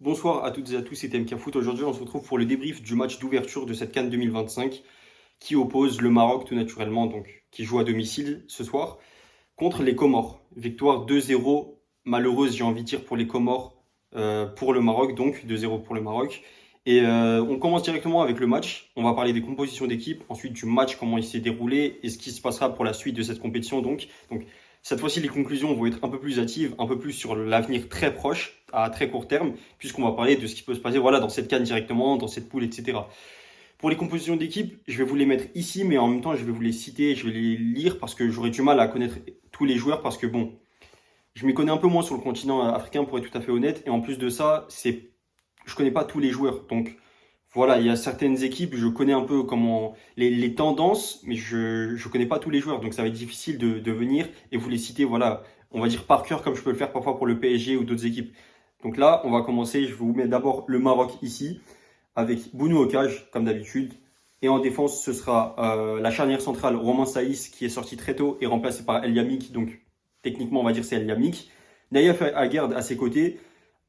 Bonsoir à toutes et à tous, c'est TMK Foot. Aujourd'hui, on se retrouve pour le débrief du match d'ouverture de cette CAN 2025 qui oppose le Maroc, tout naturellement, donc qui joue à domicile ce soir, contre les Comores. Victoire 2-0, malheureuse, j'ai envie de dire, pour les Comores, pour le Maroc, donc 2-0 pour le Maroc. Et on commence directement avec le match. On va parler des compositions d'équipe, ensuite du match, comment il s'est déroulé et ce qui se passera pour la suite de cette compétition. Donc cette fois-ci, les conclusions vont être un peu plus hâtives, un peu plus sur l'avenir très proche, à très court terme, puisqu'on va parler de ce qui peut se passer voilà, dans cette CAN directement, dans cette poule, etc. Pour les compositions d'équipe, je vais vous les mettre ici, mais en même temps, je vais vous les citer, je vais les lire parce que j'aurai du mal à connaître tous les joueurs parce que bon, je m'y connais un peu moins sur le continent africain pour être tout à fait honnête. Et en plus de ça, je connais pas tous les joueurs. Donc voilà, il y a certaines équipes, je connais un peu comment les tendances, mais je connais pas tous les joueurs. Donc ça va être difficile de venir et vous les citer, voilà, on va dire par cœur comme je peux le faire parfois pour le PSG ou d'autres équipes. Donc là, on va commencer. Je vais vous mettre d'abord le Maroc ici, avec Bounou au cage, comme d'habitude. Et en défense, ce sera la charnière centrale Romain Saïs, qui est sorti très tôt et remplacé par El Yamik. Donc techniquement, on va dire c'est El Yamik. Naïef Aguerd à ses côtés.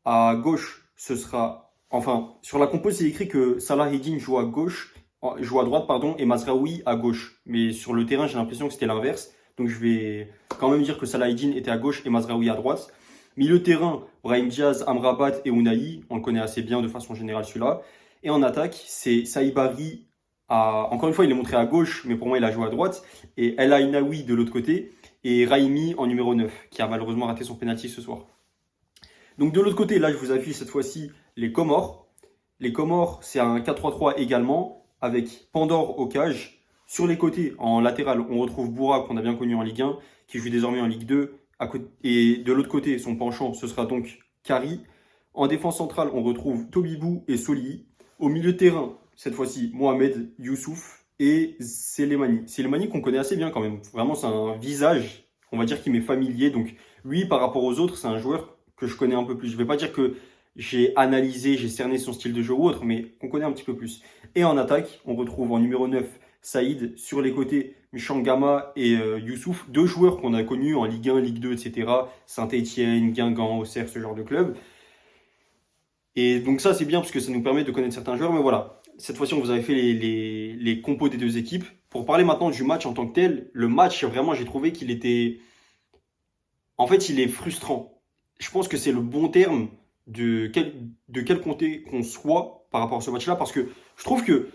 À gauche, ce sera... Enfin, sur la compo, c'est écrit que Salah Eddin joue à gauche, joue à droite, pardon, et Mazraoui à gauche. Mais sur le terrain, j'ai l'impression que c'était l'inverse. Donc je vais quand même dire que Salah Eddin était à gauche et Mazraoui à droite. Milieu de terrain, Brahim Diaz, Amrabat et Ounahi. On le connaît assez bien de façon générale celui-là. Et en attaque, c'est Saïbari. Encore une fois, il est montré à gauche, mais pour moi, il a joué à droite. Et El Ainaoui de l'autre côté. Et Raimi en numéro 9, qui a malheureusement raté son pénalty ce soir. Donc de l'autre côté, là, je vous affiche cette fois-ci les Comores. Les Comores, c'est un 4-3-3 également, avec Pandore au cage. Sur les côtés, en latéral, on retrouve Boura, qu'on a bien connu en Ligue 1, qui joue désormais en Ligue 2. Et de l'autre côté, son penchant, ce sera donc Kari. En défense centrale, on retrouve Tobibou et Soli. Au milieu de terrain, cette fois-ci, Mohamed, Youssouf et Selemani. Selemani qu'on connaît assez bien quand même. Vraiment, c'est un visage, on va dire, qui m'est familier. Donc lui, par rapport aux autres, c'est un joueur que je connais un peu plus. Je ne vais pas dire que j'ai analysé, j'ai cerné son style de jeu ou autre, mais qu'on connaît un petit peu plus. Et en attaque, on retrouve en numéro 9 Saïd, sur les côtés Mchangama et Youssouf, deux joueurs qu'on a connus en Ligue 1, Ligue 2, etc. Saint-Etienne, Guingamp, Auxerre, ce genre de club. Et donc ça, c'est bien parce que ça nous permet de connaître certains joueurs. Mais voilà, cette fois-ci, on vous avait fait les compos des deux équipes. Pour parler maintenant du match en tant que tel, le match, vraiment, j'ai trouvé qu'il était... En fait, il est frustrant. Je pense que c'est le bon terme de quel côté qu'on soit par rapport à ce match-là. Parce que je trouve que,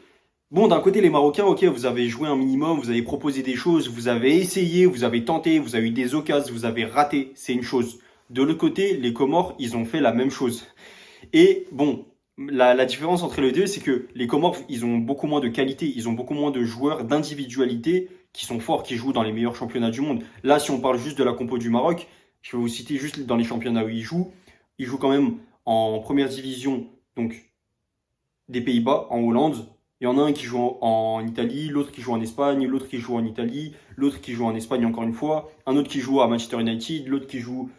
bon, d'un côté, les Marocains, ok, vous avez joué un minimum, vous avez proposé des choses, vous avez essayé, vous avez tenté, vous avez eu des occasions, vous avez raté, c'est une chose. De l'autre côté, les Comores, ils ont fait la même chose. Et bon, la différence entre les deux, c'est que les Comores, ils ont beaucoup moins de qualité, ils ont beaucoup moins de joueurs d'individualité qui sont forts, qui jouent dans les meilleurs championnats du monde. Là, si on parle juste de la compo du Maroc, je vais vous citer juste dans les championnats où ils jouent. Ils jouent quand même en première division, donc des Pays-Bas, en Hollande. Il y en a un qui joue en Italie, l'autre qui joue en Espagne, l'autre qui joue en Italie, l'autre qui joue en Espagne encore une fois, un autre qui joue à Manchester United, l'autre qui joue...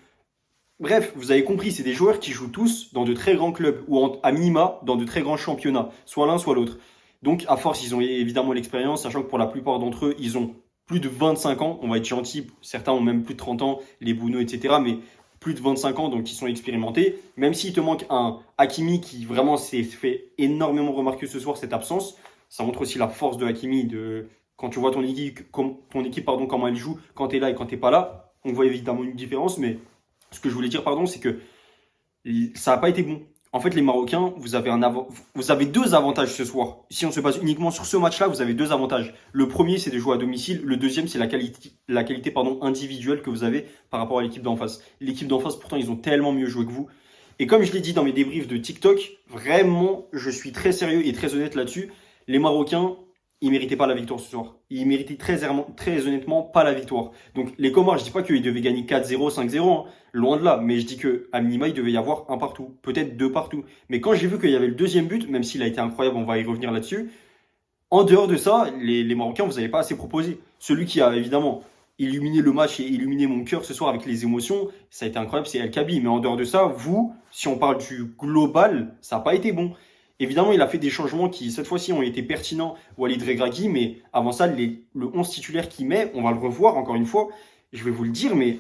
Bref, vous avez compris, c'est des joueurs qui jouent tous dans de très grands clubs ou à minima dans de très grands championnats, soit l'un soit l'autre. Donc à force, ils ont évidemment l'expérience, sachant que pour la plupart d'entre eux, ils ont plus de 25 ans, on va être gentil, certains ont même plus de 30 ans, les Bouno, etc. Mais plus de 25 ans, donc ils sont expérimentés. Même s'il te manque un Hakimi qui vraiment s'est fait énormément remarquer ce soir, cette absence, ça montre aussi la force de Hakimi, quand tu vois ton équipe, pardon, comment elle joue, quand tu es là et quand tu n'es pas là, on voit évidemment une différence, mais ce que je voulais dire, pardon, c'est que ça n'a pas été bon. En fait, les Marocains, vous avez deux avantages ce soir. Si on se base uniquement sur ce match-là, vous avez deux avantages. Le premier, c'est de jouer à domicile. Le deuxième, c'est la qualité individuelle que vous avez par rapport à l'équipe d'en face. L'équipe d'en face, pourtant, ils ont tellement mieux joué que vous. Et comme je l'ai dit dans mes débriefs de TikTok, vraiment, je suis très sérieux et très honnête là-dessus. Les Marocains, ils ne méritaient pas la victoire ce soir. Ils méritaient très honnêtement pas la victoire. Donc les Comores, je ne dis pas qu'ils devaient gagner 4-0, 5-0, hein, loin de là. Mais je dis qu'à minima, il devait y avoir un partout, peut-être deux partout. Mais quand j'ai vu qu'il y avait le deuxième but, même s'il a été incroyable, on va y revenir là-dessus, en dehors de ça, les Marocains, vous n'avez pas assez proposé. Celui qui a évidemment illuminé le match et illuminé mon cœur ce soir avec les émotions, ça a été incroyable, c'est El Kabi. Mais en dehors de ça, vous, si on parle du global, ça n'a pas été bon. Évidemment, il a fait des changements qui, cette fois-ci, ont été pertinents, Walid Regragui, mais avant ça, le 11 titulaire qu'il met, on va le revoir encore une fois, je vais vous le dire, mais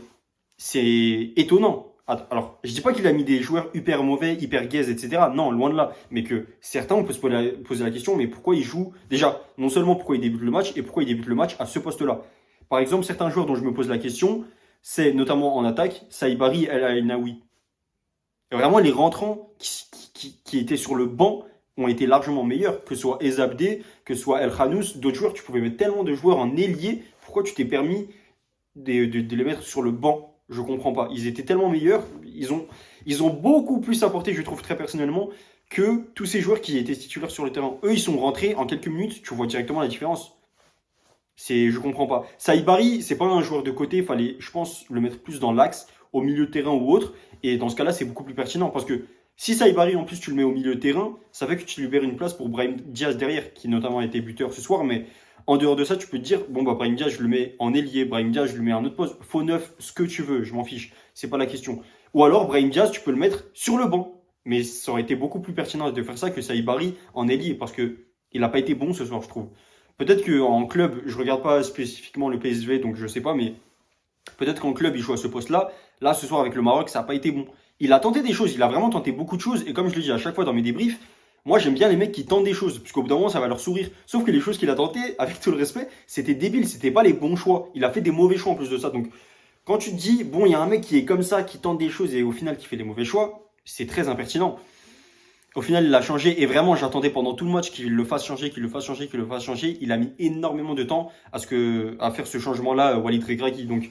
c'est étonnant. Alors, je dis pas qu'il a mis des joueurs hyper mauvais, hyper gaze, etc. Non, loin de là. Mais que certains, on peut se poser la question, mais pourquoi il joue déjà, non seulement pourquoi il débute le match, et pourquoi il débute le match à ce poste-là. Par exemple, certains joueurs dont je me pose la question, c'est notamment en attaque, Saïbari, El Ainaoui. Vraiment, les rentrants qui étaient sur le banc ont été largement meilleurs, que ce soit Ezabde, que ce soit El Khanous, d'autres joueurs. Tu pouvais mettre tellement de joueurs en ailier. Pourquoi tu t'es permis de les mettre sur le banc? Je comprends pas. Ils étaient tellement meilleurs. Ils ont beaucoup plus apporté, je trouve très personnellement, que tous ces joueurs qui étaient titulaires sur le terrain. Eux, ils sont rentrés en quelques minutes. Tu vois directement la différence. Je comprends pas. Saïbari, c'est pas un joueur de côté. Il fallait, je pense, le mettre plus dans l'axe, au milieu de terrain ou autre. Et dans ce cas-là, c'est beaucoup plus pertinent parce que si Saïbari, en plus, tu le mets au milieu de terrain, ça fait que tu libères une place pour Brahim Diaz derrière, qui notamment a été buteur ce soir. Mais en dehors de ça, tu peux te dire, bon, bah, Brahim Diaz, je le mets en ailier. Brahim Diaz, je le mets à un autre poste. Faux neuf, ce que tu veux, je m'en fiche. C'est pas la question. Ou alors, Brahim Diaz, tu peux le mettre sur le banc. Mais ça aurait été beaucoup plus pertinent de faire ça que Saïbari en ailier parce que il n'a pas été bon ce soir, je trouve. Peut-être qu'en club, je regarde pas spécifiquement le PSV, donc je sais pas, mais peut-être qu'en club, il joue à ce poste-là. Là, ce soir, avec le Maroc, ça n'a pas été bon. Il a tenté des choses, il a vraiment tenté beaucoup de choses. Et comme je le dis à chaque fois dans mes débriefs, moi, j'aime bien les mecs qui tentent des choses, puisqu'au bout d'un moment, ça va leur sourire. Sauf que les choses qu'il a tentées, avec tout le respect, c'était débile, c'était pas les bons choix. Il a fait des mauvais choix en plus de ça. Donc, quand tu te dis, bon, il y a un mec qui est comme ça, qui tente des choses et au final qui fait des mauvais choix, c'est très impertinent. Au final, il a changé et vraiment, j'attendais pendant tout le match qu'il le fasse changer, qu'il le fasse changer, qu'il le fasse changer. Il a mis énormément de temps à faire ce changement-là, Walid Regragui. Donc,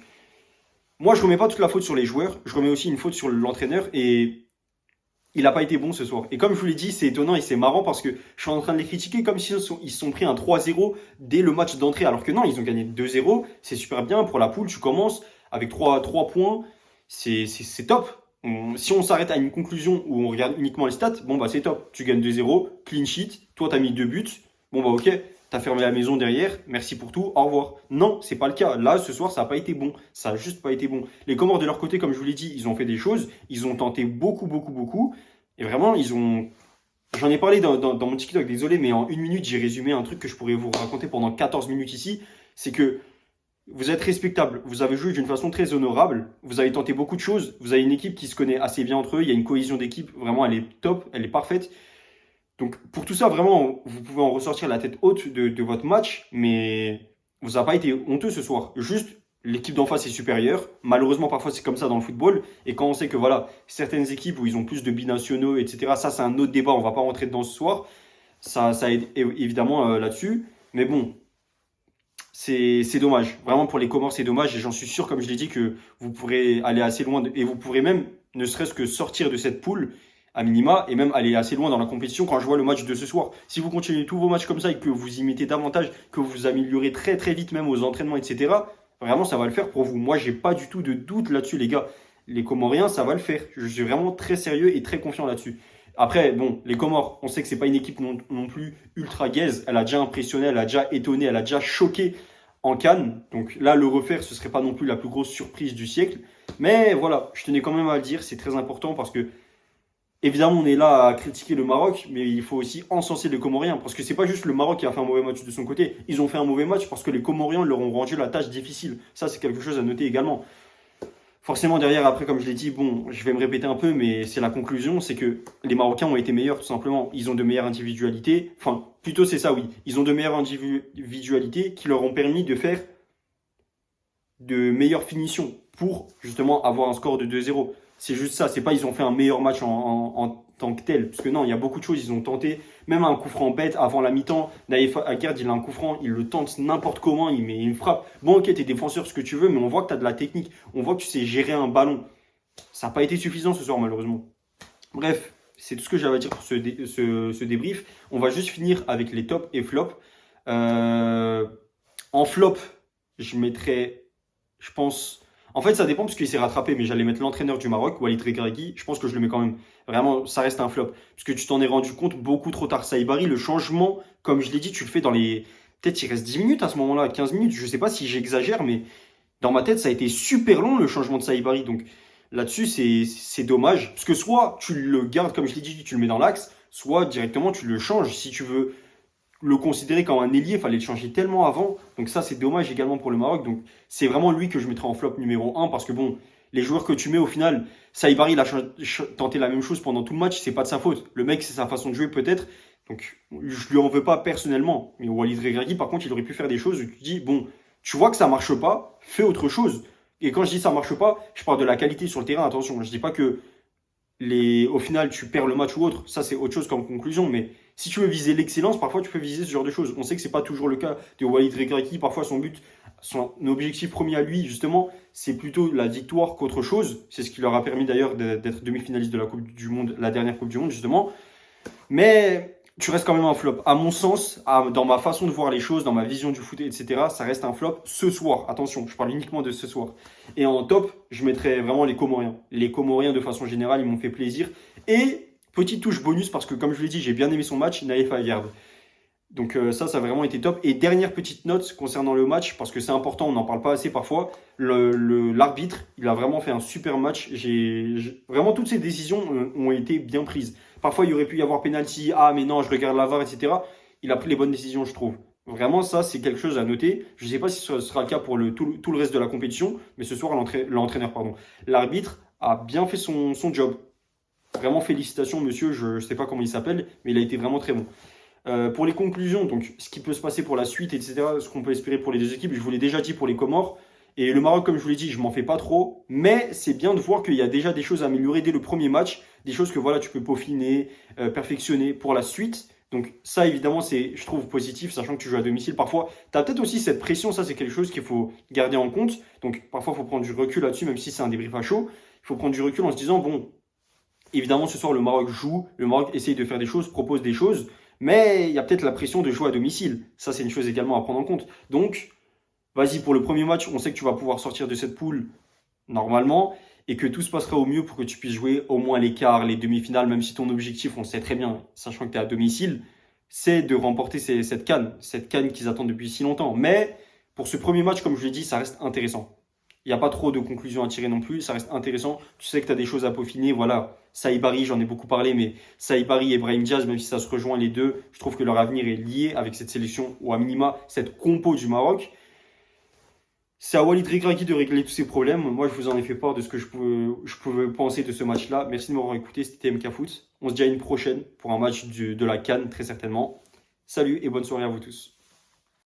moi, je remets pas toute la faute sur les joueurs. Je remets aussi une faute sur l'entraîneur et il n'a pas été bon ce soir. Et comme je vous l'ai dit, c'est étonnant et c'est marrant parce que je suis en train de les critiquer comme s'ils se sont pris un 3-0 dès le match d'entrée. Alors que non, ils ont gagné 2-0. C'est super bien pour la poule. Tu commences avec 3 points. C'est top. Si on s'arrête à une conclusion où on regarde uniquement les stats, bon bah c'est top. Tu gagnes 2-0, clean sheet, toi t'as mis 2 buts, bon bah ok, t'as fermé la maison derrière, merci pour tout, au revoir. Non, c'est pas le cas. Là, ce soir, ça n'a pas été bon. Ça a juste pas été bon. Les Comores de leur côté, comme je vous l'ai dit, ils ont fait des choses, ils ont tenté beaucoup, beaucoup, beaucoup. Et vraiment, J'en ai parlé dans mon TikTok, désolé, mais en une minute, j'ai résumé un truc que je pourrais vous raconter pendant 14 minutes ici. C'est que vous êtes respectable, vous avez joué d'une façon très honorable, vous avez tenté beaucoup de choses, vous avez une équipe qui se connaît assez bien entre eux, il y a une cohésion d'équipe, vraiment elle est top, elle est parfaite. Donc pour tout ça, vraiment, vous pouvez en ressortir la tête haute de votre match, mais vous n'avez pas été honteux ce soir. Juste, l'équipe d'en face est supérieure. Malheureusement, parfois c'est comme ça dans le football. Et quand on sait que voilà, certaines équipes où ils ont plus de binationaux, etc., ça c'est un autre débat, on ne va pas rentrer dedans ce soir. Ça aide évidemment là-dessus. Mais bon, c'est dommage. Vraiment, pour les Comores, c'est dommage. Et j'en suis sûr, comme je l'ai dit, que vous pourrez aller assez loin. Et vous pourrez même, ne serait-ce que sortir de cette poule, à minima, et même aller assez loin dans la compétition quand je vois le match de ce soir. Si vous continuez tous vos matchs comme ça et que vous y mettez davantage, que vous vous améliorez très très vite, même aux entraînements, etc., vraiment, ça va le faire pour vous. Moi, j'ai pas du tout de doute là-dessus, les gars. Les Comoriens, ça va le faire. Je suis vraiment très sérieux et très confiant là-dessus. Après, bon, les Comores, on sait que c'est pas une équipe non plus ultra gaze. Elle a déjà impressionné, elle a déjà étonné, elle a déjà choqué en Cannes. Donc là, le refaire, ce serait pas non plus la plus grosse surprise du siècle. Mais voilà, je tenais quand même à le dire, c'est très important parce que, évidemment, on est là à critiquer le Maroc, mais il faut aussi encenser les Comoriens parce que c'est pas juste le Maroc qui a fait un mauvais match de son côté. Ils ont fait un mauvais match parce que les Comoriens leur ont rendu la tâche difficile. Ça, c'est quelque chose à noter également. Forcément, derrière, après, comme je l'ai dit, bon, je vais me répéter un peu, mais c'est la conclusion, c'est que les Marocains ont été meilleurs, tout simplement. Ils ont de meilleures individualités. Enfin, plutôt c'est ça, oui. Ils ont de meilleures individualités qui leur ont permis de faire de meilleures finitions pour, justement, avoir un score de 2-0. C'est juste ça. C'est pas ils ont fait un meilleur match en tant que tel. Parce que non, il y a beaucoup de choses. Ils ont tenté, même un coup franc bête avant la mi-temps. Naïf Aguerd, il a un coup franc, il le tente n'importe comment, il met une frappe. Bon, ok, t'es défenseur, ce que tu veux, mais on voit que t'as de la technique. On voit que tu sais gérer un ballon. Ça n'a pas été suffisant ce soir, malheureusement. Bref, c'est tout ce que j'avais à dire pour ce débrief. On va juste finir avec les tops et flops. En flop, je mettrais, je pense. En fait, ça dépend parce qu'il s'est rattrapé, mais j'allais mettre l'entraîneur du Maroc, Walid Regragui. Je pense que je le mets quand même. Vraiment, ça reste un flop. Parce que tu t'en es rendu compte beaucoup trop tard. Saïbari, le changement, comme je l'ai dit, tu le fais dans les. Peut-être il reste 10 minutes à ce moment-là, 15 minutes. Je ne sais pas si j'exagère, mais dans ma tête, ça a été super long le changement de Saïbari. Donc là-dessus, c'est dommage. Parce que soit tu le gardes, comme je l'ai dit, tu le mets dans l'axe, soit directement tu le changes. Si tu veux le considérer comme un ailier, il fallait le changer tellement avant. Donc ça, c'est dommage également pour le Maroc. Donc c'est vraiment lui que je mettrai en flop numéro 1 parce que bon, Les joueurs que tu mets au final, Saïbari, il a tenté la même chose pendant tout le match, c'est pas de sa faute. Le mec, c'est sa façon de jouer peut-être. Donc, je lui en veux pas personnellement. Mais Walid Regragui, par contre, il aurait pu faire des choses où tu te dis, bon, tu vois que ça marche pas, fais autre chose. Et quand je dis ça marche pas, je parle de la qualité sur le terrain, attention. Je dis pas que au final, tu perds le match ou autre. Ça, c'est autre chose comme conclusion. Mais si tu veux viser l'excellence, parfois, tu peux viser ce genre de choses. On sait que c'est pas toujours le cas de Walid Regragui. Parfois, son objectif premier à lui, justement, c'est plutôt la victoire qu'autre chose. C'est ce qui leur a permis d'ailleurs d'être demi-finaliste de la Coupe du Monde, la dernière Coupe du Monde, justement. Mais tu restes quand même un flop. À mon sens, dans ma façon de voir les choses, dans ma vision du foot, etc., ça reste un flop ce soir. Attention, je parle uniquement de ce soir. Et en top, je mettrais vraiment les Comoriens. Les Comoriens, de façon générale, ils m'ont fait plaisir. Et petite touche bonus, parce que comme je l'ai dit, j'ai bien aimé son match, Naïf Aguerd. Donc ça a vraiment été top. Et dernière petite note concernant le match, parce que c'est important, on n'en parle pas assez parfois, l'arbitre, il a vraiment fait un super match. Vraiment, toutes ces décisions ont été bien prises. Parfois, il y aurait pu y avoir penalty, ah mais non, je regarde la VAR, etc. Il a pris les bonnes décisions, je trouve. Vraiment, ça, c'est quelque chose à noter. Je ne sais pas si ce sera le cas pour tout le reste de la compétition, mais ce soir, l'arbitre a bien fait son job. Vraiment, félicitations, monsieur. Je ne sais pas comment il s'appelle, mais il a été vraiment très bon. Pour les conclusions, donc ce qui peut se passer pour la suite, etc., ce qu'on peut espérer pour les deux équipes, je vous l'ai déjà dit pour les Comores. Et le Maroc, comme je vous l'ai dit, je m'en fais pas trop. Mais c'est bien de voir qu'il y a déjà des choses à améliorer dès le premier match. Des choses que voilà, tu peux peaufiner, perfectionner pour la suite. Donc ça, évidemment, c'est, je trouve, positif, sachant que tu joues à domicile. Parfois, tu as peut-être aussi cette pression. Ça, c'est quelque chose qu'il faut garder en compte. Donc parfois, il faut prendre du recul là-dessus, même si c'est un débrief à chaud. Il faut prendre du recul en se disant, bon, évidemment, ce soir, le Maroc joue. Le Maroc essaye de faire des choses, propose des choses. Mais il y a peut-être la pression de jouer à domicile. Ça, c'est une chose également à prendre en compte. Donc, vas-y, pour le premier match, on sait que tu vas pouvoir sortir de cette poule normalement et que tout se passera au mieux pour que tu puisses jouer au moins les quarts, les demi-finales, même si ton objectif, on le sait très bien, sachant que tu es à domicile, c'est de remporter cette canne qu'ils attendent depuis si longtemps. Mais pour ce premier match, comme je l'ai dit, ça reste intéressant. Il n'y a pas trop de conclusions à tirer non plus, ça reste intéressant. Tu sais que tu as des choses à peaufiner, voilà. Saïbari, j'en ai beaucoup parlé, mais Saïbari et Brahim Diaz, même si ça se rejoint les deux, je trouve que leur avenir est lié avec cette sélection, ou à minima, cette compo du Maroc. C'est à Walid Regragui de régler tous ces problèmes. Moi, je vous en ai fait part de ce que je pouvais penser de ce match-là. Merci de m'avoir écouté, c'était MK Foot. On se dit à une prochaine pour un match de la CAN, très certainement. Salut et bonne soirée à vous tous.